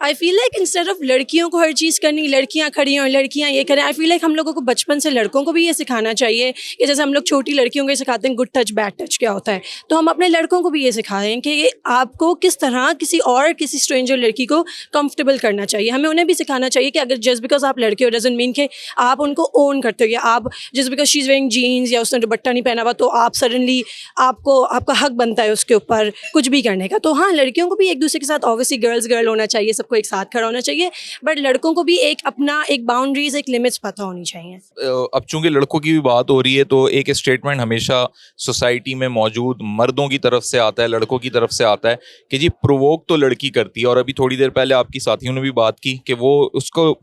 I feel like instead of لڑکیوں کو ہر چیز کرنی، لڑکیاں کھڑی ہوں لڑکیاں یہ کریں، آئی فیل لائک ہم لوگوں کو بچپن سے لڑکوں کو بھی یہ سکھانا چاہیے کہ جیسے ہم لوگ چھوٹی لڑکیوں کو یہ سکھاتے ہیں گڈ ٹچ بیڈ ٹچ کیا ہوتا ہے، تو ہم اپنے لڑکوں کو بھی یہ سکھائیں کہ آپ کو کس طرح کسی اسٹرینجر لڑکی کو کمفرٹیبل کرنا چاہیے. ہمیں انہیں بھی سکھانا چاہیے کہ اگر جسٹ بیکاز آپ لڑکے ہو ڈزنٹ مین کہ آپ ان کو اون کرتے ہو، یا آپ just because she is wearing jeans یا اس نے دوپٹہ نہیں پہنا ہوا تو آپ سڈنلی آپ کا حق بنتا ہے اس کے اوپر کچھ بھی کرنے کا. تو ہاں لڑکیوں کو بھی ایک دوسرے کے ساتھ اوبویسلی گرل ہونا چاہیے، سب کو ایک ساتھ کھڑا ہونا چاہیے، بٹ لڑکوں کو بھی ایک باؤنڈریز ایک لمٹس پتہ ہونی چاہیے. اب چونکہ لڑکوں کی بھی بات ہو رہی ہے تو ایک اسٹیٹمنٹ ہمیشہ سوسائٹی میں موجود مردوں کی طرف سے آتا ہے، لڑکوں کی طرف سے آتا ہے کہ جی پرووک تو لڑکی کرتی ہے، اور ابھی تھوڑی دیر پہلے آپ کی ساتھیوں نے بھی بات کی کہ وہ اس کو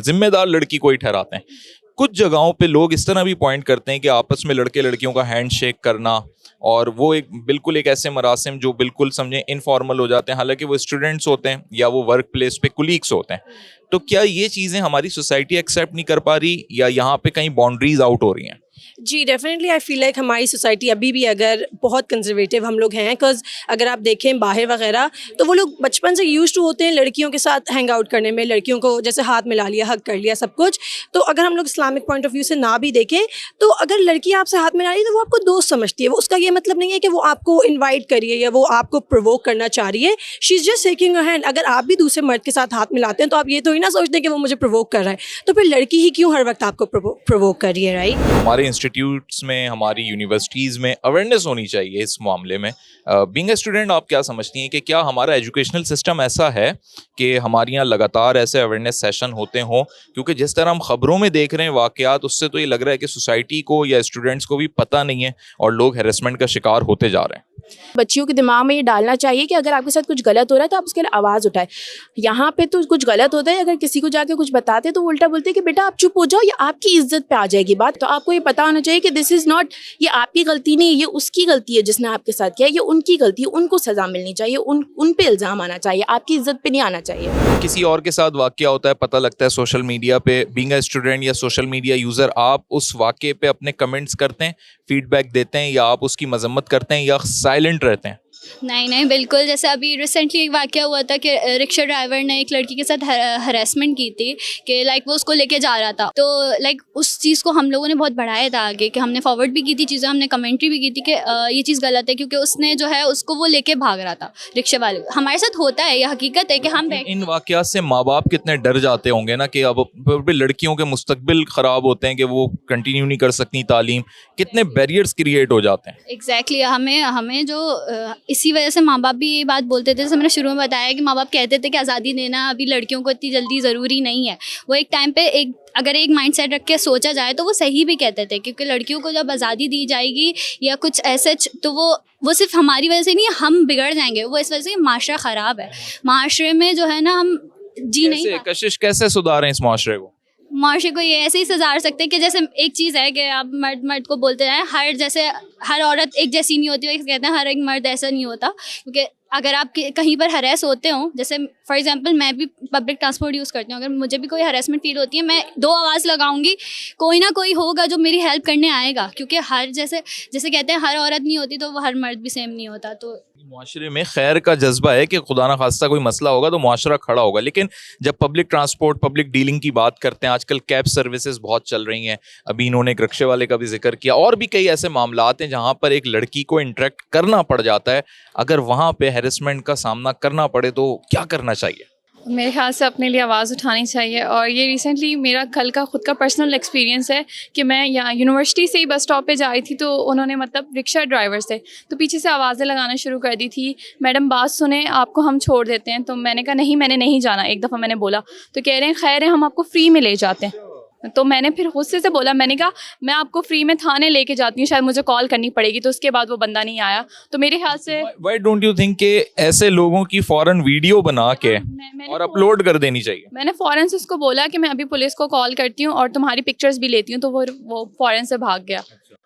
ذمہ دار لڑکی کو ہی ٹھہراتے ہیں. کچھ جگہوں پہ لوگ اس طرح بھی پوائنٹ کرتے ہیں کہ آپس میں لڑکے لڑکیوں کا ہینڈ شیک کرنا اور وہ بالکل ایک ایسے مراسم جو بالکل سمجھیں انفارمل ہو جاتے ہیں، حالانکہ وہ اسٹوڈنٹس ہوتے ہیں یا وہ ورک پلیس پہ کولیگس ہوتے ہیں. تو کیا یہ چیزیں ہماری سوسائٹی ایکسیپٹ نہیں کر پا رہی یا یہاں پہ کہیں باؤنڈریز آؤٹ ہو رہی ہیں؟ جی ڈیفینیٹلی آئی فیل لائک ہماری سوسائٹی ابھی بھی اگر بہت کنزرویٹیو ہم لوگ ہیں، بیکاز اگر آپ دیکھیں باہر وغیرہ تو وہ لوگ بچپن سے یوز ٹو ہوتے ہیں لڑکیوں کے ساتھ ہینگ آؤٹ کرنے میں، لڑکیوں کو جیسے ہاتھ ملا لیا، حق کر لیا سب کچھ. تو اگر ہم لوگ اسلامک پوائنٹ آف ویو سے نہ بھی دیکھیں تو اگر لڑکی آپ سے ہاتھ ملا رہی ہے تو وہ آپ کو دوست سمجھتی ہے، وہ اس کا یہ مطلب نہیں ہے کہ وہ آپ کو انوائٹ کریے یا وہ آپ کو پرووک کرنا چاہ رہی ہے. She is just taking your hand. اگر آپ بھی دوسرے مرد کے ساتھ ہاتھ ملاتے ہیں تو آپ یہ تو ہی نہ سوچتے کہ وہ مجھے پرووک کر رہا ہے، تو پھر لڑکی ہی کیوں ہر وقت آپ کو پرووک کر رہی ہے، رائٹ؟ ہمارے انسٹیٹیوٹس میں، ہماری یونیورسٹیز میں اویئرنیس ہونی چاہیے اس معاملے میں. بینگ اے اسٹوڈنٹ آپ کیا سمجھتی ہیں کہ کیا ہمارا ایجوکیشنل سسٹم ایسا ہے کہ ہمارے یہاں لگاتار ایسے اویئرنیس سیشن ہوتے ہوں؟ کیونکہ جس طرح ہم خبروں میں دیکھ رہے ہیں واقعات، اس سے تو یہ لگ رہا ہے کہ سوسائٹی کو یا اسٹوڈنٹس کو بھی پتہ نہیں ہے اور لوگ ہیرسمنٹ کا شکار ہوتے جا رہے ہیں. بچیوں کے دماغ میں یہ ڈالنا چاہیے کہ اگر آپ کے ساتھ کچھ غلط ہو رہا ہے تو آپ اس کے لیے آواز اٹھائیں. یہاں پہ تو کچھ غلط ہوتا ہے، اگر کسی کو جا کے کچھ بتاتے تو وہ الٹا بولتے ہیں کہ بیٹا آپ چپ ہو جاؤ، یہ آپ کی عزت پہ آ جائے گی بات. تو آپ کو یہ پتا ہونا چاہیے کہ دس از ناٹ، یہ آپ کی غلطی نہیں، یہ اس کی غلطی ہے جس نے آپ کے ساتھ کیا، یہ ان کی غلطی ہے، ان کو سزا ملنی چاہیے، ان پہ الزام آنا چاہیے، آپ کی عزت پہ نہیں آنا چاہیے. کسی اور کے ساتھ واقعہ ہوتا ہے، پتہ لگتا ہے سوشل میڈیا پہ، بینگ اے اسٹوڈنٹ یا سوشل میڈیا یوزر، آپ اس واقعے پہ اپنے کمنٹس کرتے ہیں، فیڈ بیک دیتے ہیں، یا آپ اس کی مذمت کرتے ہیں، یا سائلنٹ رہتے ہیں؟ نہیں بالکل. جیسے ابھی ریسنٹلی ایک واقعہ ہوا تھا کہ رکشہ ڈرائیور نے ایک لڑکی کے ساتھ ہراسمنٹ کی تھی کہ لائک وہ اس کو لے کے جا رہا تھا، تو لائک اس چیز کو ہم لوگوں نے بہت بڑھایا تھا آگے، کہ ہم نے فارورڈ بھی کی تھی چیزیں، ہم نے کمنٹری بھی کی تھی کہ یہ چیز غلط ہے، کیونکہ اس نے جو ہے اس کو وہ لے کے بھاگ رہا تھا رکشے والے. ہمارے ساتھ ہوتا ہے، یہ حقیقت ہے کہ ہم ان واقعات سے ماں باپ کتنے ڈر جاتے ہوں گے نا کہ اب لڑکیوں کے مستقبل خراب ہوتے ہیں کہ وہ کنٹینیو نہیں کر سکتی تعلیم، کتنے بیریئرز کریٹ ہو جاتے ہیں. ایگزیکٹلی. ہمیں جو اسی وجہ سے ماں باپ بھی یہ بات بولتے تھے، جیسے میں نے شروع میں بتایا کہ ماں باپ کہتے تھے کہ آزادی دینا ابھی لڑکیوں کو اتنی جلدی ضروری نہیں ہے. وہ ایک ٹائم پہ اگر ایک مائنڈ سیٹ رکھ کے سوچا جائے تو وہ صحیح بھی کہتے تھے، کیونکہ لڑکیوں کو جب آزادی دی جائے گی یا کچھ ایسے تو وہ صرف ہماری وجہ سے نہیں، ہم بگڑ جائیں گے. وہ اس وجہ سے معاشرہ خراب ہے، معاشرے میں جو ہے نا ہم جی نہیں. کشش کیسے سدھاریں اس معاشرے کو؟ معاشرے کو یہ ایسے ہی سزار سکتے ہیں کہ جیسے ایک چیز ہے کہ آپ مرد کو بولتے رہیں، ہر عورت ایک جیسی نہیں ہوتی، وہ کہتے ہیں ہر ایک مرد ایسا نہیں ہوتا. کیونکہ اگر آپ کہیں پر ہراس ہوتے ہوں، جیسے فار ایگزامپل میں بھی پبلک ٹرانسپورٹ یوز کرتی ہوں، اگر مجھے بھی کوئی ہراسمنٹ فیل ہوتی ہے، میں 2 آواز لگاؤں گی، کوئی نہ کوئی ہوگا جو میری ہیلپ کرنے آئے گا. کیونکہ جیسے کہتے ہیں ہر عورت نہیں ہوتی تو وہ ہر مرد بھی سیم نہیں ہوتا. تو معاشرے میں خیر کا جذبہ ہے کہ خدا نہ خواستہ کوئی مسئلہ ہوگا تو معاشرہ کھڑا ہوگا. لیکن جب پبلک ٹرانسپورٹ، پبلک ڈیلنگ کی بات کرتے ہیں، آج کل کیب سروسز بہت چل رہی ہیں، ابھی انہوں نے ایک رکشے والے کا بھی ذکر کیا، اور بھی کئی ایسے معاملات ہیں جہاں پر ایک لڑکی کو انٹریکٹ کرنا پڑ جاتا ہے. اگر وہاں پہ ہیرسمنٹ کا سامنا کرنا پڑے تو کیا کرنا چاہیے؟ میرے خیال سے اپنے لیے آواز اٹھانی چاہیے. اور یہ ریسنٹلی میرا کل کا خود کا پرسنل ایکسپیرینس ہے کہ میں یہاں یونیورسٹی سے ہی بس اسٹاپ پہ جائی تھی، تو انہوں نے مطلب رکشہ ڈرائیور سے تو پیچھے سے آوازیں لگانا شروع کر دی تھی، میڈم بات سنیں، آپ کو ہم چھوڑ دیتے ہیں. تو میں نے کہا نہیں، میں نے نہیں جانا. ایک دفعہ میں نے بولا تو کہہ رہے ہیں خیر ہے ہم آپ کو فری میں لے جاتے ہیں. تو میں نے پھر غصے سے بولا، میں نے کہا میں آپ کو فری میں تھانے لے کے جاتی ہوں، شاید مجھے کال کرنی پڑے گی. تو اس کے بعد وہ بندہ نہیں آیا. تو میرے خیال سے وائی ڈونٹ یو تھنک کہ ایسے لوگوں کی فوراً ویڈیو بنا کے اور اپلوڈ کر دینی چاہیے؟ میں نے فوراً سے اس کو بولا کہ میں ابھی پولیس کو کال کرتی ہوں اور تمہاری پکچرز بھی لیتی ہوں. تو وہ فوراً سے بھاگ گیا.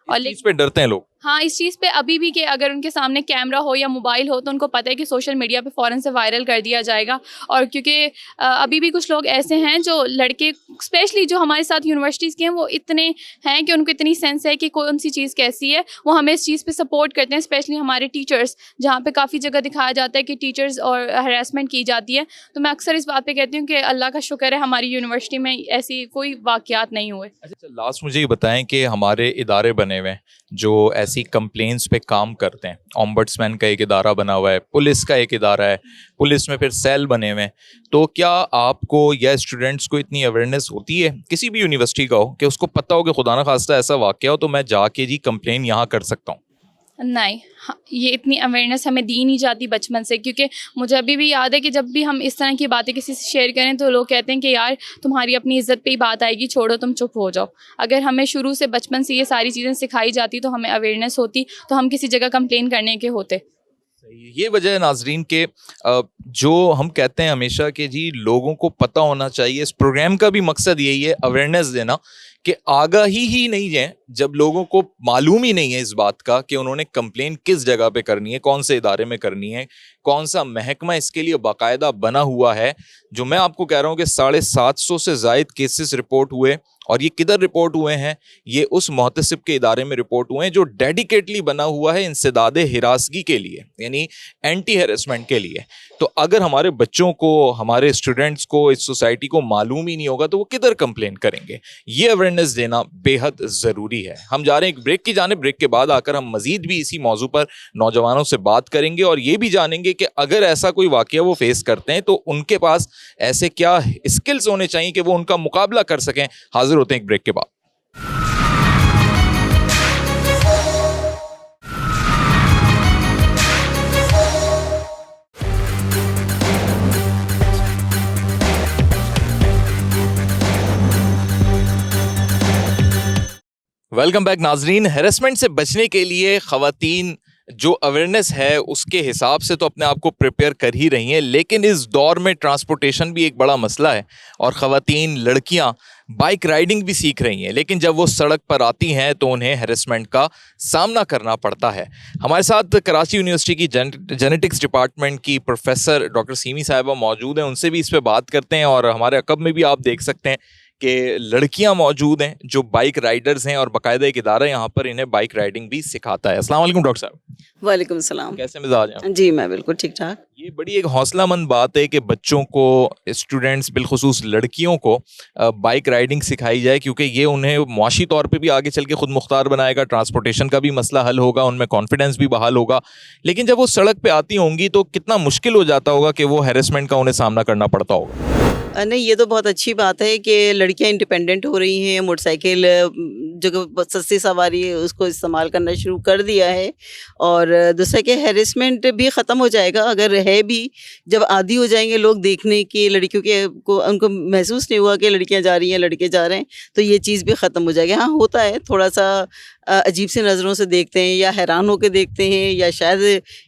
اور اس پہ ڈرتے ہیں لوگ. ہاں اس چیز پہ ابھی بھی کہ اگر ان کے سامنے کیمرہ ہو یا موبائل ہو تو ان کو پتہ ہے کہ سوشل میڈیا پہ فوراً سے وائرل کر دیا جائے گا. اور کیونکہ ابھی بھی کچھ لوگ ایسے ہیں جو لڑکے اسپیشلی جو ہمارے ساتھ یونیورسٹیز کے ہیں وہ اتنے ہیں کہ ان کو اتنی سینس ہے کہ کون سی چیز کیسی ہے, وہ ہمیں اس چیز پہ سپورٹ کرتے ہیں. اسپیشلی ہمارے ٹیچرس, جہاں پہ کافی جگہ دکھایا جاتا ہے کہ ٹیچرز اور ہراسمنٹ کی جاتی ہے, تو میں اکثر اس بات پہ کہتی ہوں کہ اللہ کا شکر ہے ہماری یونیورسٹی میں ایسی کوئی واقعات نہیں ہوئے. اچھا لاسٹ مجھے یہ بتائیں کہ ہمارے ادارے بنے ہوئے ہیں جو ایسی کمپلینس پہ کام کرتے ہیں. اومبڈسمین کا ایک ادارہ بنا ہوا ہے, پولیس کا ایک ادارہ ہے, پولیس میں پھر سیل بنے ہوئے ہیں. تو کیا آپ کو یا اسٹوڈنٹس کو اتنی اویئرنیس ہوتی ہے کسی بھی یونیورسٹی کا ہو کہ اس کو پتہ ہو کہ خدا نہ خواستہ ایسا واقعہ ہو تو میں جا کے جی کمپلین یہاں کر سکتا ہوں؟ نہیں, یہ اتنی اویئرنیس ہمیں دی نہیں جاتی بچپن سے, کیونکہ مجھے ابھی بھی یاد ہے کہ جب بھی ہم اس طرح کی باتیں کسی سے شیئر کریں تو لوگ کہتے ہیں کہ یار تمہاری اپنی عزت پہ ہی بات آئے گی, چھوڑو تم چپ ہو جاؤ. اگر ہمیں شروع سے بچپن سے یہ ساری چیزیں سکھائی جاتی تو ہمیں اویئرنیس ہوتی, تو ہم کسی جگہ کمپلین کرنے کے ہوتے. یہ وجہ ہے ناظرین کہ جو ہم کہتے ہیں ہمیشہ کہ جی لوگوں کو پتہ ہونا چاہیے. اس پروگرام کا بھی مقصد یہی ہے, اویئرنیس دینا, کہ آگاہی ہی نہیں ہے. جب لوگوں کو معلوم ہی نہیں ہے اس بات کا کہ انہوں نے کمپلین کس جگہ پہ کرنی ہے, کون سے ادارے میں کرنی ہے, کون سا محکمہ اس کے لیے باقاعدہ بنا ہوا ہے. جو میں آپ کو کہہ رہا ہوں کہ 750 سے زائد کیسز رپورٹ ہوئے, اور یہ کدھر رپورٹ ہوئے ہیں؟ یہ اس محتسب کے ادارے میں رپورٹ ہوئے ہیں جو ڈیڈیکیٹلی بنا ہوا ہے انسداد ہراسگی کے لیے, یعنی اینٹی ہیرسمنٹ کے لیے. تو اگر ہمارے بچوں کو, ہمارے اسٹوڈنٹس کو, اس سوسائٹی کو معلوم ہی نہیں ہوگا تو وہ کدھر کمپلین کریں گے؟ یہ اویئرنیس دینا بے حد ضروری ہے. ہم جا رہے ہیں ایک بریک کی جانب. بریک کے بعد آ کر ہم مزید بھی اسی موضوع پر نوجوانوں سے بات کریں گے اور یہ بھی جانیں گے کہ اگر ایسا کوئی واقعہ وہ فیس کرتے ہیں تو ان کے پاس ایسے کیا اسکلز ہونے چاہیے کہ وہ ان کا مقابلہ کر سکیں. حاضر ہوتے ہیں ایک بریک کے بعد. ویلکم بیک ناظرین. ہیرسمنٹ سے بچنے کے لیے خواتین جو اویئرنیس ہے اس کے حساب سے تو اپنے آپ کو پریپیئر کر ہی رہی ہیں, لیکن اس دور میں ٹرانسپورٹیشن بھی ایک بڑا مسئلہ ہے اور خواتین, لڑکیاں بائک رائڈنگ بھی سیکھ رہی ہیں, لیکن جب وہ سڑک پر آتی ہیں تو انہیں ہیرسمنٹ کا سامنا کرنا پڑتا ہے. ہمارے ساتھ کراچی یونیورسٹی کی جینیٹکس ڈپارٹمنٹ کی پروفیسر ڈاکٹر سیمی صاحبہ موجود ہیں, ان سے بھی اس پہ بات کرتے ہیں. اور ہمارے عقب میں بھی آپ دیکھ سکتے ہیں کہ لڑکیاں موجود ہیں جو بائک رائڈرز ہیں اور باقاعدہ ایک ادارہ یہاں پر انہیں بائک رائڈنگ بھی سکھاتا ہے. السلام علیکم ڈاکٹر صاحب. وعلیکم السلام. کیسے مزاج ہیں؟ جی میں بالکل ٹھیک ٹھاک. یہ بڑی ایک حوصلہ مند بات ہے کہ بچوں کو, اسٹوڈنٹس بالخصوص لڑکیوں کو بائک رائڈنگ سکھائی جائے, کیونکہ یہ انہیں معاشی طور پہ بھی آگے چل کے خود مختار بنائے گا, ٹرانسپورٹیشن کا بھی مسئلہ حل ہوگا, ان میں کانفیڈنس بھی بحال ہوگا. لیکن جب وہ سڑک پہ آتی ہوں گی تو کتنا مشکل ہو جاتا ہوگا کہ وہ ہیرسمنٹ کا انہیں سامنا کرنا پڑتا ہوگا. نہیں, یہ تو بہت اچھی بات ہے کہ لڑکیاں انڈیپینڈنٹ ہو رہی ہیں, موٹر سائیکل جو سستی سواری ہے اس کو استعمال کرنا شروع کر دیا ہے. اور دوسرا کہ ہیرسمنٹ بھی ختم ہو جائے گا, اگر ہے بھی جب عادی ہو جائیں گے لوگ دیکھنے کی لڑکیوں کے, ان کو محسوس نہیں ہوا کہ لڑکیاں جا رہی ہیں لڑکے جا رہے ہیں, تو یہ چیز بھی ختم ہو جائے گی. ہاں ہوتا ہے تھوڑا سا عجیب سی نظروں سے دیکھتے ہیں یا حیران ہو کے دیکھتے ہیں یا شاید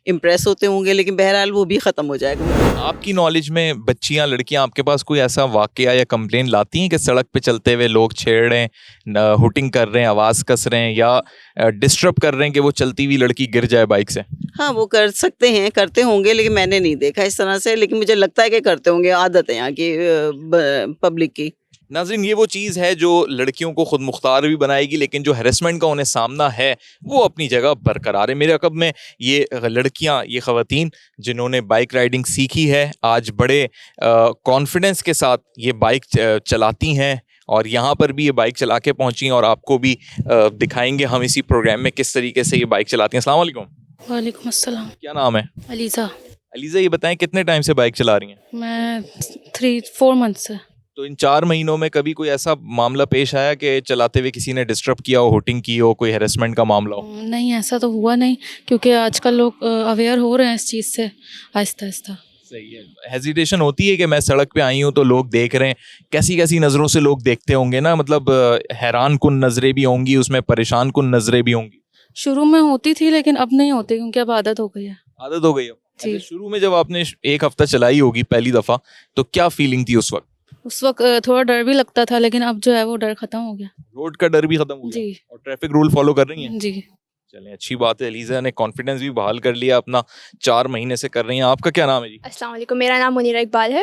امپریس ہوتے ہوں گے, لیکن بہرحال وہ بھی ختم ہو جائے گا. آپ کی نالج میں بچیاں, لڑکیاں آپ کے پاس کوئی ایسا واقعہ یا کمپلین لاتی ہیں کہ سڑک پہ چلتے ہوئے لوگ چھیڑ رہے ہیں, ہوٹنگ کر رہے ہیں, آواز کس رہے ہیں یا ڈسٹرب کر رہے ہیں کہ وہ چلتی ہوئی لڑکی گر جائے بائک سے؟ ہاں وہ کر سکتے ہیں, کرتے ہوں گے, لیکن میں نے نہیں دیکھا اس طرح سے, لیکن مجھے لگتا ہے کہ کرتے ہوں گے, عادت ہے یہاں کی پبلک کی. ناظرین, یہ وہ چیز ہے جو لڑکیوں کو خود مختار بھی بنائے گی, لیکن جو ہیرسمنٹ کا انہیں سامنا ہے وہ اپنی جگہ برقرار ہے. میرے عقب میں یہ لڑکیاں, یہ خواتین جنہوں نے بائک رائڈنگ سیکھی ہے, آج بڑے کانفیڈنس کے ساتھ یہ بائک چلاتی ہیں اور یہاں پر بھی یہ بائک چلا کے پہنچی ہیں, اور آپ کو بھی دکھائیں گے ہم اسی پروگرام میں کس طریقے سے یہ بائک چلاتی ہیں. السلام علیکم. وعلیکم السلام. کیا نام ہے؟ علیزہ. علیزہ, یہ بتائیں کتنے ٹائم سے بائک چلا رہی ہیں؟ میں 3-4 منتھ سے. تو ان 4 مہینوں میں کبھی کوئی ایسا معاملہ پیش آیا کہ چلاتے ہوئے کسی نے ڈسٹرب کیا ہو, ہوٹنگ کی ہو, کوئی ہیرسمنٹ کا معاملہ ہو؟ نہیں, ایسا تو ہوا نہیں, کیونکہ آج کل لوگ اویئر ہو رہے ہیں اس چیز سے آہستہ آہستہ. صحیح ہے. ہیزیٹیشن ہوتی ہے کہ میں سڑک پہ آئی ہوں تو لوگ دیکھ رہے ہیں, کیسی کیسی نظروں سے لوگ دیکھتے ہوں گے نا, مطلب حیران کن نظریں بھی ہوں گی, اس میں پریشان کن نظریں بھی ہوں گی. شروع میں ہوتی تھی لیکن اب نہیں ہوتی, کیونکہ اب عادت ہو گئی ہے. عادت ہو گئی اب. جی. شروع میں جب آپ نے 1 ہفتہ چلائی ہوگی پہلی دفعہ, تو کیا فیلنگ تھی اس وقت؟ اس وقت تھوڑا ڈر بھی لگتا تھا, لیکن اب جو ہے وہ ڈر ختم ہو گیا. روڈ کا ڈر بھی ختم ہو گیا. جی. اور ٹریفک رول فالو کر رہی ہیں؟ جی. چلیں اچھی بات ہے. علیزہ نے کانفیڈنس بھی بحال کر لیا اپنا, 4 مہینے سے کر رہی ہیں. آپ کا کیا نام ہے جی؟ السلام علیکم, میرا نام منیرہ اقبال ہے.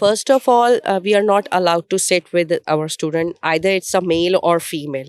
First of all, we are not allowed to sit with our student, either it's a male or female.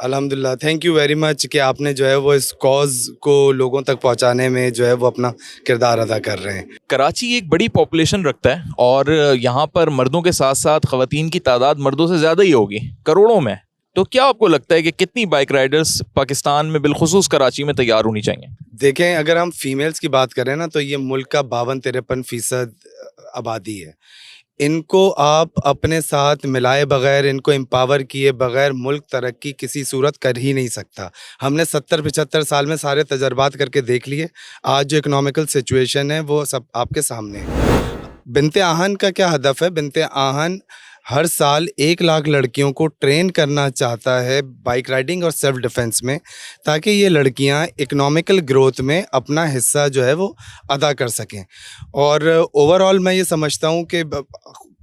الحمدللہ تھینک یو ویری مچ کہ آپ نے جو ہے وہ اس کاز کو لوگوں تک پہنچانے میں جو ہے وہ اپنا کردار ادا کر رہے ہیں. کراچی ایک بڑی پاپولیشن رکھتا ہے اور یہاں پر مردوں کے ساتھ ساتھ خواتین کی تعداد مردوں سے زیادہ ہی ہوگی، کروڑوں میں. تو کیا آپ کو لگتا ہے کہ کتنی بائک رائڈرز پاکستان میں بالخصوص کراچی میں تیار ہونی چاہیے؟ دیکھیں اگر ہم فیمیلز کی بات کریں نا تو یہ ملک کا 52-53% آبادی ہے. ان کو آپ اپنے ساتھ ملائے بغیر، ان کو امپاور کیے بغیر ملک ترقی کسی صورت کر ہی نہیں سکتا. ہم نے 70-75 سال میں سارے تجربات کر کے دیکھ لیے. آج جو اکنامیکل سچویشن ہے وہ سب آپ کے سامنے ہے. بنت آہن کا کیا ہدف ہے؟ بنت آہن ہر سال 1 لاکھ لڑکیوں کو ٹرین کرنا چاہتا ہے بائک رائڈنگ اور سیلف ڈیفنس میں، تاکہ یہ لڑکیاں اکنامیکل گروتھ میں اپنا حصہ جو ہے وہ ادا کر سکیں. اور اوور آل میں یہ سمجھتا ہوں کہ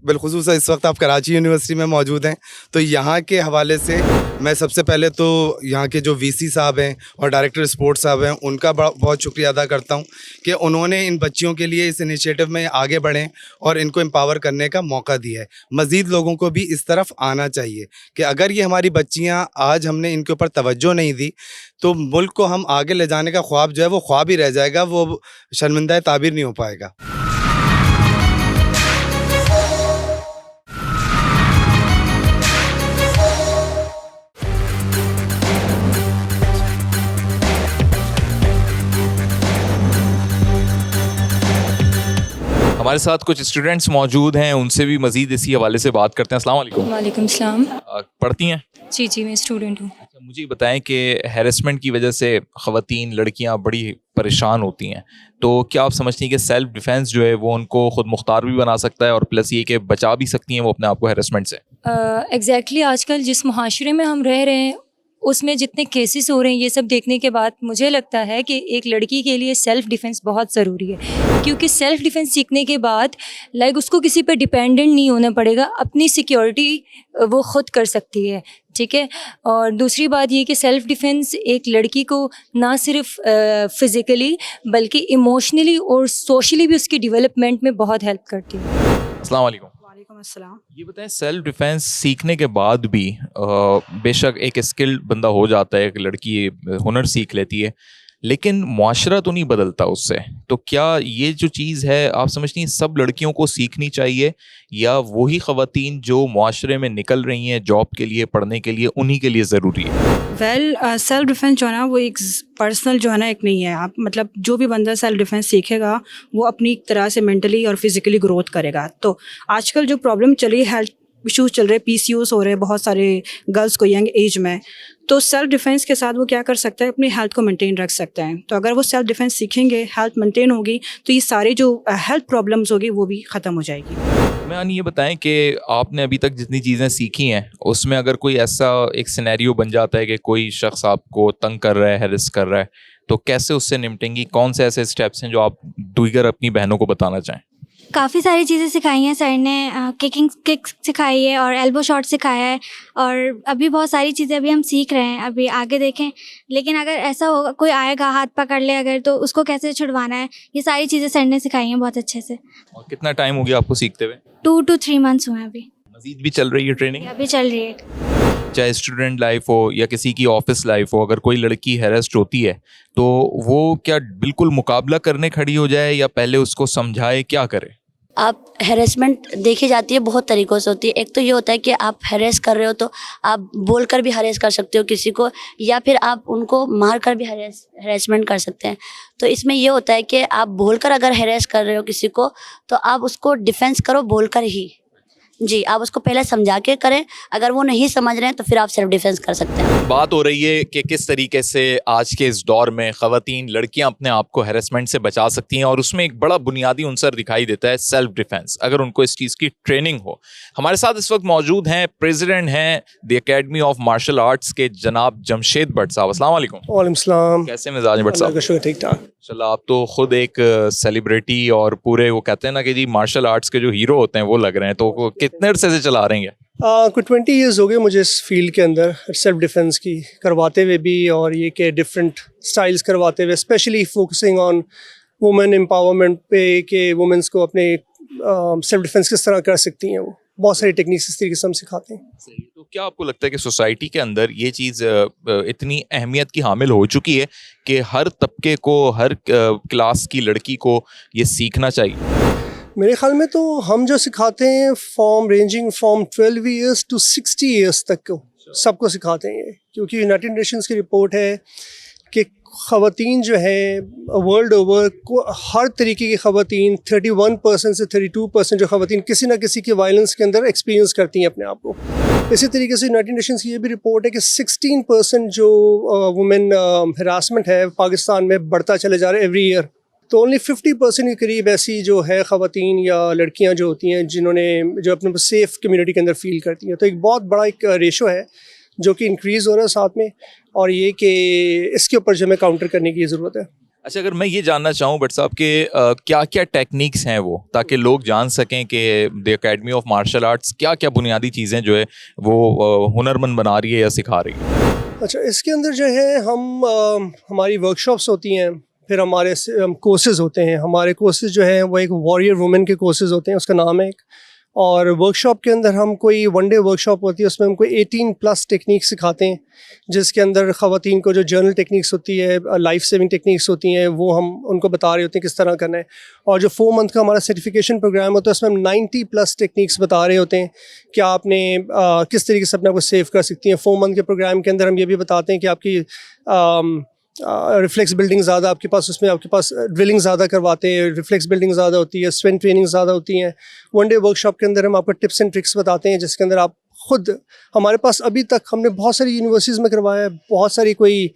بالخصوص اس وقت آپ کراچی یونیورسٹی میں موجود ہیں تو یہاں کے حوالے سے میں سب سے پہلے تو یہاں کے جو وی سی صاحب ہیں اور ڈائریکٹر اسپورٹس صاحب ہیں ان کا بہت شکریہ ادا کرتا ہوں کہ انہوں نے ان بچیوں کے لیے اس انیشیٹو میں آگے بڑھیں اور ان کو امپاور کرنے کا موقع دیا ہے. مزید لوگوں کو بھی اس طرف آنا چاہیے کہ اگر یہ ہماری بچیاں آج ہم نے ان کے اوپر توجہ نہیں دی تو ملک کو ہم آگے لے جانے کا خواب جو ہے وہ خواب ہی رہ جائے گا، وہ شرمندہ تعبیر نہیں ہو پائے گا. ہمارے ساتھ کچھ اسٹوڈنٹس موجود ہیں، ان سے بھی مزید اسی حوالے سے بات کرتے ہیں. السلام علیکم. وعلیکم السلام. پڑھتی ہیں؟ جی میں اسٹوڈنٹ ہوں. مجھے بتائیں کہ ہیرسمنٹ کی وجہ سے خواتین لڑکیاں بڑی پریشان ہوتی ہیں، تو کیا آپ سمجھتی ہیں کہ سیلف ڈیفینس جو ہے وہ ان کو خود مختار بھی بنا سکتا ہے اور پلس یہ کہ بچا بھی سکتی ہیں وہ اپنے آپ کو ہیرسمنٹ سے؟ ایگزیکٹلی آج کل جس معاشرے میں ہم رہ رہے ہیں اس میں جتنے کیسز ہو رہے ہیں یہ سب دیکھنے کے بعد مجھے لگتا ہے کہ ایک لڑکی کے لیے سیلف ڈیفینس بہت ضروری ہے، کیونکہ سیلف ڈیفینس سیکھنے کے بعد اس کو کسی پہ ڈیپینڈنٹ نہیں ہونا پڑے گا، اپنی سیکیورٹی وہ خود کر سکتی ہے. ٹھیک ہے. اور دوسری بات یہ کہ سیلف ڈیفینس ایک لڑکی کو نہ صرف فزیکلی بلکہ ایموشنلی اور سوشلی بھی اس کی ڈیولپمنٹ میں بہت ہیلپ کرتی ہے. السلام علیکم. وعلیکم السلام. یہ بتائیں سیلف ڈیفینس سیکھنے کے بعد بھی بے شک ایک اسکلڈ بندہ ہو جاتا ہے، ایک لڑکی ہنر سیکھ لیتی ہے، لیکن معاشرہ تو نہیں بدلتا اس سے. تو کیا یہ جو چیز ہے آپ سمجھتی ہیں سب لڑکیوں کو سیکھنی چاہیے یا وہی خواتین جو معاشرے میں نکل رہی ہیں جاب کے لیے پڑھنے کے لیے انہی کے لیے ضروری ہے؟ سیلف ڈیفینس جو ہے نا وہ ایک پرسنل جو ہے نا ایک نہیں ہے. آپ مطلب جو بھی بندہ سیلف ڈیفینس سیکھے گا وہ اپنی ایک طرح سے مینٹلی اور فزیکلی گروتھ کرے گا. تو آج کل جو پرابلم چلی ہے، ہیلتھ ایشوز چل رہے، پی سی اوز ہو رہے بہت سارے گرلس کو ینگ ایج میں، تو سیلف ڈیفینس کے ساتھ وہ کیا کر سکتا ہے، اپنی ہیلتھ کو مینٹین رکھ سکتا ہے. تو اگر وہ سیلف ڈیفینس سیکھیں گے، ہیلتھ مینٹین ہوگی تو یہ سارے جو ہیلتھ پرابلمس ہوگی وہ بھی ختم ہو جائے گی. میں یہ بتائیں کہ آپ نے ابھی تک جتنی چیزیں سیکھی ہیں اس میں اگر کوئی ایسا ایک سینیریو بن جاتا ہے کہ کوئی شخص آپ کو تنگ کر رہا ہے، ہیرس کر رہا ہے، تو کیسے اس سے نمٹیں گی؟ کون سے ایسے اسٹیپس ہیں جو آپ دیگر اپنی بہنوں کو بتانا چاہیں؟ کافی ساری چیزیں سکھائی ہیں سر نے، کک سکھائی ہے اور ایلبو شاٹ سکھایا ہے، اور ابھی بہت ساری چیزیں ابھی ہم سیکھ رہے ہیں، ابھی آگے دیکھیں. لیکن اگر ایسا ہوگا کوئی آئے گا ہاتھ پکڑ لے اگر، تو اس کو کیسے چھڑوانا ہے، یہ ساری چیزیں سر نے سکھائی ہیں بہت اچھے سے. اور کتنا ٹائم ہو گیا آپ کو سیکھتے ہوئے؟ 2 to 3 months ہوئے ہیں ابھی. مزید بھی چل رہی ہے ٹریننگ؟ ابھی چل رہی ہے. چاہے اسٹوڈنٹ لائف ہو یا کسی کی آفس لائف ہو، اگر کوئی لڑکی ہیرسڈ ہوتی ہے تو وہ کیا بالکل مقابلہ کرنے کھڑی ہو جائے یا پہلے اس کو سمجھائے، کیا کرے؟ آپ ہیریسمنٹ دیکھی جاتی ہے بہت طریقوں سے ہوتی ہے. ایک تو یہ ہوتا ہے کہ آپ ہیریس کر رہے ہو تو آپ بول کر بھی ہیریس کر سکتے ہو کسی کو، یا پھر آپ ان کو مار کر بھی ہیریسمنٹ کر سکتے ہیں. تو اس میں یہ ہوتا ہے کہ آپ بول کر اگر ہیریس کر رہے ہو کسی کو تو آپ اس کو ڈیفینس کرو بول کر ہی. جی آپ اس کو پہلے سمجھا کے کریں، اگر وہ نہیں سمجھ رہے ہیں تو پھر آپ سیلف ڈیفینس کر سکتے ہیں. بات ہو رہی ہے کہ کس طریقے سے آج کے اس دور میں خواتین لڑکیاں اپنے آپ کو ہیرسمنٹ سے بچا سکتی ہیں، اور اس میں ایک بڑا بنیادی عنصر دکھائی دیتا ہے سیلف ڈیفینس، اگر ان کو اس چیز کی ٹریننگ ہو. ہمارے ساتھ اس وقت موجود ہیں پریزیڈنٹ ہیں دی اکیڈمی آف مارشل آرٹس کے جناب جمشید بٹ صاحب. السلام علیکم. وعلیکم السلام. کیسے مزاج بٹ صاحب؟ ٹھیک ٹھاک. چلو آپ تو خود ایک سیلیبریٹی اور پورے وہ کہتے ہیں نا کہ جی مارشل آرٹس کے جو ہیرو ہوتے ہیں وہ لگ رہے ہیں، تو کتنے عرصے سے چلا رہے ہیں؟ کوئی 20 ایئرز ہو گئے مجھے اس فیلڈ کے اندر سیلف ڈیفینس کی کرواتے ہوئے بھی، اور یہ کہ ڈفرینٹ اسٹائلس کرواتے ہوئے، specially focusing on women empowerment پہ کہ وومنس کو اپنے سیلف ڈیفینس کس طرح کر سکتی ہیں وہ. بہت ساری ٹیکنیکس اس طریقے سے ہم سکھاتے ہیں. تو کیا آپ کو لگتا ہے کہ سوسائٹی کے اندر یہ چیز اتنی اہمیت کی حامل ہو چکی ہے کہ ہر طبقے کو, ہر کلاس کی لڑکی کو یہ سیکھنا چاہیے؟ میرے خیال میں تو ہم جو سکھاتے ہیں ranging from 12 years to 60 years تک کو سب کو سکھاتے ہیں, کیونکہ یونائٹڈ نیشنز کی رپورٹ ہے کہ خواتین جو ہیں ورلڈ اوور کو ہر طریقے کی خواتین 31% سے 32% جو خواتین کسی نہ کسی کے وائلنس کے اندر ایکسپیرینس کرتی ہیں اپنے آپ کو. اسی طریقے سے یونائٹڈ نیشنز کی یہ بھی رپورٹ ہے کہ 16% جو وومن ہراسمنٹ ہے پاکستان میں بڑھتا چلے جا رہا ہے ایوری ایئر. تو اونلی 50% کے قریب ایسی جو ہے خواتین یا لڑکیاں جو ہوتی ہیں جنہوں نے جو اپنے سیف کمیونٹی کے اندر فیل کرتی ہیں. تو ایک بہت بڑا ایک ریشو ہے جو کہ انکریز ہو رہا ہے ساتھ میں, اور یہ کہ اس کے اوپر جو ہمیں کاؤنٹر کرنے کی ضرورت ہے. اچھا, اگر میں یہ جاننا چاہوں بٹ صاحب کہ کیا کیا ٹیکنیکس ہیں وہ, تاکہ لوگ جان سکیں کہ دی اکیڈمی آف مارشل آرٹس کیا کیا بنیادی چیزیں جو ہے وہ ہنرمند بنا رہی ہے یا سکھا رہی ہے؟ اچھا, اس کے اندر جو ہے ہماری ورک شاپس ہوتی ہیں, پھر ہمارے کورسز ہوتے ہیں. ہمارے کورسز جو ہیں وہ ایک وارریئر وومن کے کورسز ہوتے ہیں, اس کا نام ہے ایک. اور ورک شاپ کے اندر ہم کوئی 1 ڈے ورک شاپ ہوتی ہے, اس میں ہم کوئی 18+ ٹیکنیک سکھاتے ہیں, جس کے اندر خواتین کو جو جرنل ٹیکنیکس ہوتی ہے, لائف سیونگ ٹیکنیکس ہوتی ہیں, وہ ہم ان کو بتا رہے ہوتے ہیں کس طرح کرنا ہے. اور جو 4 منتھ کا ہمارا سرٹیفکیشن پروگرام ہوتا ہے اس میں ہم 90+ ٹیکنیکس بتا رہے ہوتے ہیں کہ آپ نے کس طریقے سے اپنے آپ کو سیو کر سکتی ہیں. 4 منتھ کے پروگرام کے اندر ہم یہ بھی بتاتے ہیں کہ آپ کی ریفلیکس بلڈنگ زیادہ آپ کے پاس, اس میں آپ کے پاس ڈرلنگ زیادہ کرواتے ہیں, ریفلیکس بلڈنگ زیادہ ہوتی ہے, اسٹرینتھ ٹریننگ زیادہ ہوتی ہیں. 1 ڈے ورک شاپ کے اندر ہم آپ کو ٹپس اینڈ ٹرکس بتاتے ہیں, جس کے اندر آپ خود, ہمارے پاس ابھی تک ہم نے بہت ساری یونیورسٹیز میں کروایا ہے, بہت ساری کوئی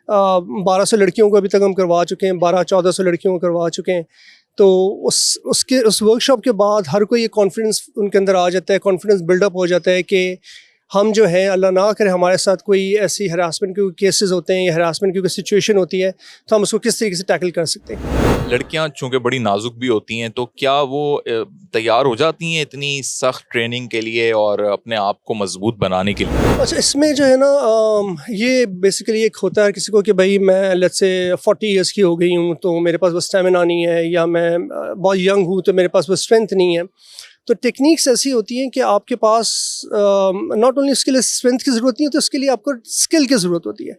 1200 لڑکیوں کو ابھی تک ہم کروا چکے ہیں, 1400 لڑکیوں کو کروا چکے ہیں. تو اس ورک شاپ کے بعد ہر کوئی یہ کانفیڈنس ان کے اندر آ جاتا ہے, کانفیڈنس بلڈ اپ ہو جاتا ہے کہ ہم جو ہے اللہ نہ کرے ہمارے ساتھ کوئی ایسی ہراسمنٹ کے کیسز ہوتے ہیں یا ہراسمنٹ کی کوئی سچویشن ہوتی ہے تو ہم اس کو کس طریقے سے ٹیکل کر سکتے ہیں. لڑکیاں چونکہ بڑی نازک بھی ہوتی ہیں, تو کیا وہ تیار ہو جاتی ہیں اتنی سخت ٹریننگ کے لیے اور اپنے آپ کو مضبوط بنانے کے لیے؟ اچھا, اس میں جو ہے نا یہ بیسیکلی ایک ہوتا ہے کسی کو کہ بھائی میں لیٹس سے 40 ایئرس کی ہو گئی ہوں تو میرے پاس وہ اسٹیمنا نہیں ہے, یا میں بہت ینگ ہوں تو میرے پاس وہ اسٹرینتھ نہیں ہے. تو ٹیکنیکس ایسی ہوتی ہیں کہ آپ کے پاس ناٹ اونلی اس کے لیے اسٹرینتھ کی ضرورت نہیں ہوتی, اس کے لیے آپ کو اسکل کی ضرورت ہوتی ہے.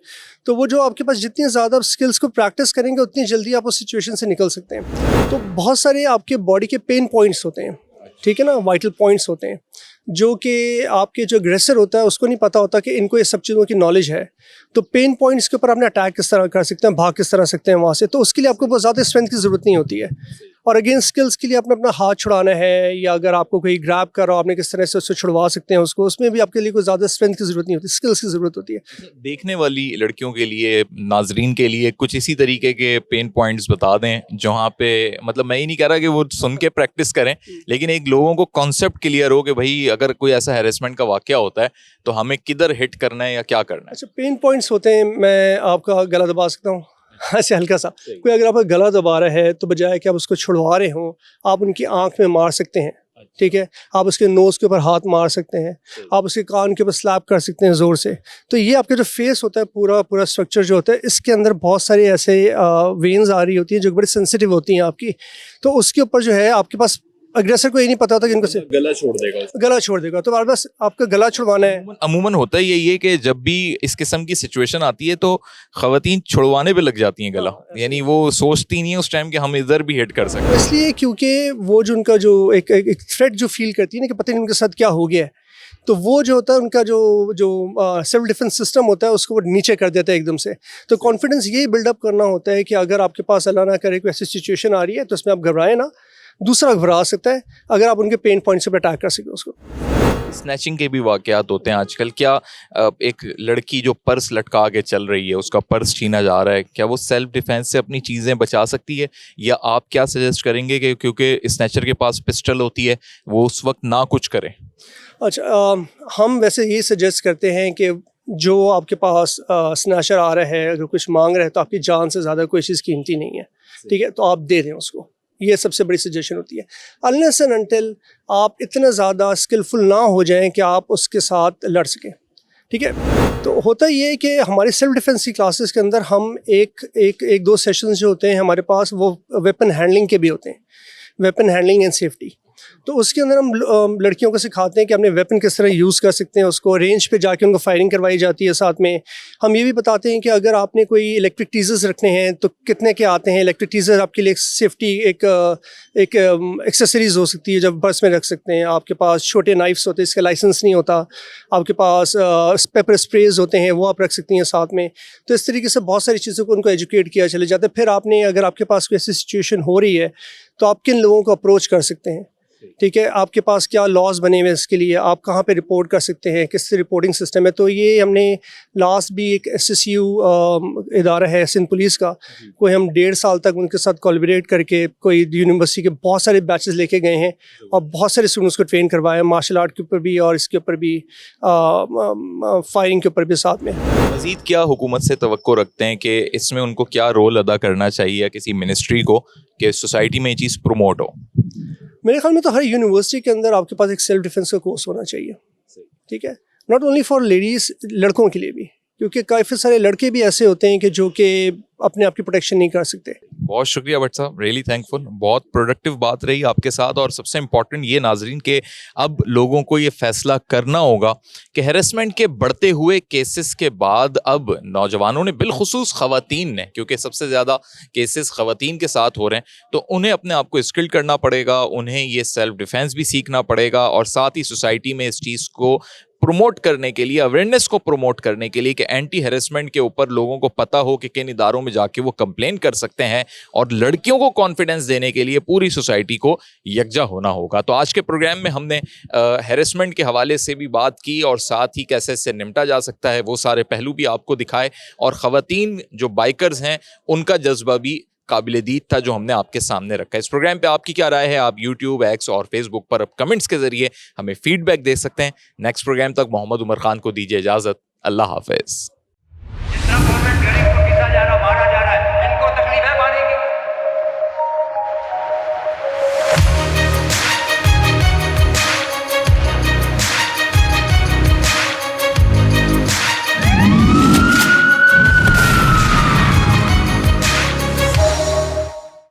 تو وہ جو آپ کے پاس جتنی زیادہ اسکلس کو پریکٹس کریں گے اتنی جلدی آپ اس سچویشن سے نکل سکتے ہیں. تو بہت سارے آپ کے باڈی کے پین پوائنٹس ہوتے ہیں, ٹھیک ہے نا, وائٹل پوائنٹس ہوتے ہیں, جو کہ آپ کے جو اگریسر ہوتا ہے اس کو نہیں پتہ ہوتا کہ ان کو یہ سب چیزوں کی نالج ہے. تو پین پوائنٹس کے اوپر آپ نے اٹیک کس طرح کر سکتے ہیں, بھاگ کس طرح سکتے ہیں وہاں سے. تو اس کے لیے آپ کو بہت زیادہ اسٹرینتھ کی ضرورت نہیں ہوتی ہے. اور اگین اسکلس کے لیے آپ نے اپنا ہاتھ چھڑانا ہے, یا اگر آپ کو کوئی گریب کر رہا ہو آپ نے کس طرح سے اس سے چھڑوا سکتے ہیں اس کو, اس میں بھی آپ کے لیے کوئی زیادہ اسٹرینتھ کی ضرورت نہیں ہوتی, اسکلس کی ضرورت ہوتی ہے. دیکھنے والی لڑکیوں کے لیے, ناظرین کے لیے کچھ اسی طریقے کے پین پوائنٹس بتا دیں جہاں پہ, مطلب میں یہ نہیں کہہ رہا کہ وہ سن کے پریکٹس کریں, لیکن ایک لوگوں کو کانسیپٹ کلیئر ہو کہ بھائی اگر کوئی ایسا ہیرسمنٹ کا واقعہ ہوتا ہے تو ہمیں کدھر ہٹ کرنا ہے یا کیا کرنا ہے. اچھا, پین پوائنٹس ہوتے ہیں, میں آپ کا گلا دبا سکتا ہوں ایسے ہلکا سا, کوئی اگر آپ کا گلا دبا رہا ہے تو بجائے کہ آپ اس کو چھڑوا رہے ہوں آپ ان کی آنکھ میں مار سکتے ہیں, ٹھیک ہے, آپ اس کے نوز کے اوپر ہاتھ مار سکتے ہیں, آپ اس کے کان کے اوپر سلیپ کر سکتے ہیں زور سے. تو یہ آپ کا جو فیس ہوتا ہے پورا اسٹرکچر جو ہوتا ہے, اس کے اندر بہت سارے ایسے وینز آ رہی ہوتی ہیں جو بڑی سینسٹیو ہوتی ہیں آپ کی. تو اس کے اوپر جو ہے آپ کے پاس اگریسر کو یہ نہیں پتا ہوتا کہ ان کو گلا چھوڑ دے گا, تو بار بس آپ کا گلا چھڑوانا ہے. عموماً ہوتا ہے یہ کہ جب بھی اس قسم کی سچویشن آتی ہے تو خواتین چھڑوانے پہ لگ جاتی ہیں گلا, یعنی وہ سوچتی نہیں ہے اس ٹائم کہ ہم ادھر بھی ہٹ کر سکتے. اس لیے کیونکہ وہ جو ان کا جو ایک تھریٹ جو فیل کرتی ہے نا کہ پتہ نہیں ان کے ساتھ کیا ہو گیا ہے, تو وہ جو ہوتا ہے ان کا جو سیلف ڈیفینس سسٹم ہوتا ہے اس کو وہ نیچے کر دیتا ہے ایک دم سے. تو کانفیڈنس یہی بلڈ اپ کرنا ہوتا ہے کہ اگر آپ کے پاس اللہ نہ کرے کوئی ایسی سچویشن آ رہی ہے تو اس میں آپ گھبرائیں نہ, دوسرا گھبرا سکتا ہے اگر آپ ان کے پین پوائنٹ سے اٹیک کر سکیں اس کو. اسنیچنگ کے بھی واقعات ہوتے ہیں آج کل. کیا ایک لڑکی جو پرس لٹکا کے چل رہی ہے, اس کا پرس چھینا جا رہا ہے, کیا وہ سیلف ڈیفینس سے اپنی چیزیں بچا سکتی ہے, یا آپ کیا سجیسٹ کریں گے کہ کیونکہ اسنیچر کے پاس پسٹل ہوتی ہے وہ اس وقت نہ کچھ کرے؟ اچھا, ہم ویسے یہ سجیسٹ کرتے ہیں کہ جو آپ کے پاس اسنیچر آ رہا ہے اگر کچھ مانگ رہا ہے تو آپ کی جان سے زیادہ کوئی چیز قیمتی نہیں ہے, ٹھیک ہے, تو آپ دے دیں اس کو. یہ سب سے بڑی سجیشن ہوتی ہے. unless and until آپ اتنا زیادہ اسکلفل نہ ہو جائیں کہ آپ اس کے ساتھ لڑ سکیں, ٹھیک ہے. تو ہوتا یہ ہے کہ ہماری سیلف ڈیفینس کی کلاسز کے اندر ہم ایک دو سیشنز جو ہوتے ہیں ہمارے پاس وہ ویپن ہینڈلنگ کے بھی ہوتے ہیں, ویپن ہینڈلنگ اینڈ سیفٹی. تو اس کے اندر ہم لڑکیوں کو سکھاتے ہیں کہ اپنے ویپن کس طرح یوز کر سکتے ہیں، اس کو رینج پہ جا کے ان کو فائرنگ کروائی جاتی ہے. ساتھ میں ہم یہ بھی بتاتے ہیں کہ اگر آپ نے کوئی الیکٹرک ٹیزرز رکھنے ہیں تو کتنے کے آتے ہیں. الیکٹرک ٹیزر آپ کے لیے سیفٹی ایک ایکسیسریز ہو سکتی ہے جب پرس میں رکھ سکتے ہیں. آپ کے پاس چھوٹے نائفس ہوتے ہیں، اس کا لائسنس نہیں ہوتا. آپ کے پاس پیپر اسپریز ہوتے ہیں، وہ آپ رکھ سکتی ہیں ساتھ میں. تو اس طریقے سے بہت ساری چیزوں کو ان کو ایجوکیٹ کیا چلے جاتا ہے. پھر آپ نے اگر آپ کے پاس کوئی ایسی سچویشن ہو رہی ہے تو آپ کن لوگوں کو اپروچ کر سکتے ہیں، ٹھیک ہے، آپ کے پاس کیا لاز بنے ہوئے اس کے لیے، آپ کہاں پہ رپورٹ کر سکتے ہیں، کس سے رپورٹنگ سسٹم ہے. تو یہ ہم نے لاسٹ بھی ایک SSU ادارہ ہے سندھ پولیس کا، کوئی ہم 1.5 سال تک ان کے ساتھ کولیبریٹ کر کے کوئی یونیورسٹی کے بہت سارے بیچز لے کے گئے ہیں اور بہت سارے اسٹوڈنٹس کو ٹرین کروایا مارشل آرٹ کے اوپر بھی اور اس کے اوپر بھی فائرنگ کے اوپر بھی ساتھ میں. مزید کیا حکومت سے توقع رکھتے ہیں کہ اس میں ان کو کیا رول ادا کرنا چاہیے کسی منسٹری کو کہ سوسائٹی میں یہ چیز پروموٹ ہو؟ میرے خیال میں تو ہر یونیورسٹی کے اندر آپ کے پاس ایک سیلف ڈیفینس کا کورس ہونا چاہیے، ٹھیک ہے، ناٹ اونلی فار لیڈیز، لڑکوں کے لیے بھی، کیونکہ کافی سارے لڑکے بھی ایسے ہوتے ہیں کہ جو کہ اپنے آپ کی پروٹیکشن نہیں کر سکتے. بہت شکریہ بٹ صاحب، ریئلی تھینک فل. بہت پروڈکٹیو بات رہی آپ کے ساتھ. اور سب سے امپورٹنٹ یہ ناظرین کہ اب لوگوں کو یہ فیصلہ کرنا ہوگا کہ ہیرسمنٹ کے بڑھتے ہوئے کیسز کے بعد اب نوجوانوں نے، بالخصوص خواتین نے، کیونکہ سب سے زیادہ کیسز خواتین کے ساتھ ہو رہے ہیں، تو انہیں اپنے آپ کو اسکل کرنا پڑے گا، انہیں یہ سیلف ڈیفینس بھی سیکھنا پڑے گا، اور ساتھ ہی سوسائٹی میں اس چیز کو پروموٹ کرنے کے لیے، اویئرنیس کو پروموٹ کرنے کے لیے کہ اینٹی ہیرسمنٹ کے اوپر لوگوں کو پتہ ہو کہ کن اداروں میں جا کے وہ کمپلین کر سکتے ہیں، اور لڑکیوں کو کانفیڈنس دینے کے لیے پوری سوسائٹی کو یکجا ہونا ہوگا. تو آج کے پروگرام میں ہم نے ہیرسمنٹ کے حوالے سے بھی بات کی اور ساتھ ہی کیسے اس سے نمٹا جا سکتا ہے وہ سارے پہلو بھی آپ کو دکھائے، اور خواتین جو بائکرز ہیں ان کا جذبہ بھی قابل دید تھا جو ہم نے آپ کے سامنے رکھا ہے. اس پروگرام پہ آپ کی کیا رائے ہے؟ آپ YouTube، X اور Facebook پر اب کمنٹس کے ذریعے ہمیں فیڈ بیک دے سکتے ہیں. نیکسٹ پروگرام تک محمد عمر خان کو دیجیے اجازت. اللہ حافظ.